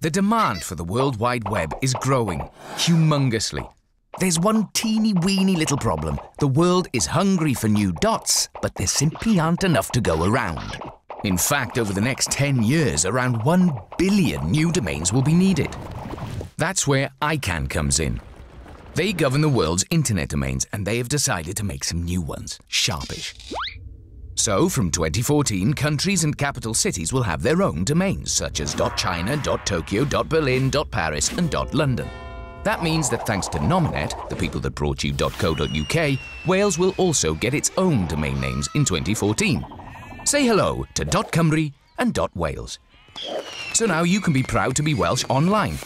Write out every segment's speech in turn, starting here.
The demand for the World Wide Web is growing humongously. There's one teeny-weeny little problem. The world is hungry for new dots, but there simply aren't enough to go around. In fact, over the next 10 years, around 1 billion new domains will be needed. That's where ICANN comes in. They govern the world's internet domains, and they have decided to make some new ones, sharpish. So, from 2014, countries and capital cities will have their own domains, such as .China, .Tokyo, .Berlin, .Paris and .London. That means that thanks to Nominet, the people that brought you .co.uk, Wales will also get its own domain names in 2014. Say hello to .cymru and .wales. So now you can be proud to be Welsh online.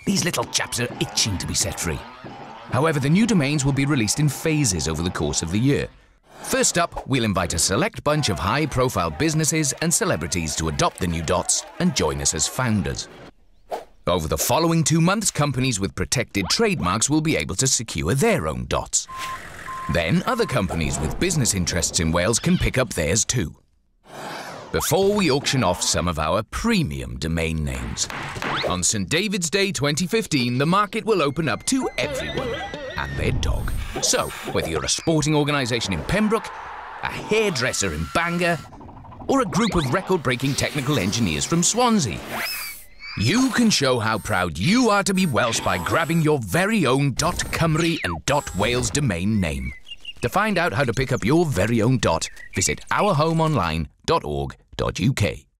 These little chaps are itching to be set free. However, the new domains will be released in phases over the course of the year. First up, we'll invite a select bunch of high-profile businesses and celebrities to adopt the new dots and join us as founders. Over the following 2 months, companies with protected trademarks will be able to secure their own dots. Then, other companies with business interests in Wales can pick up theirs too. Before we auction off some of our premium domain names. On St. David's Day 2015, the market will open up to everyone and their dog. So, whether you're a sporting organisation in Pembroke, a hairdresser in Bangor, or a group of record-breaking technical engineers from Swansea, you can show how proud you are to be Welsh by grabbing your very own .cymru and .wales domain name. To find out how to pick up your very own dot, visit ourhomeonline.org.uk.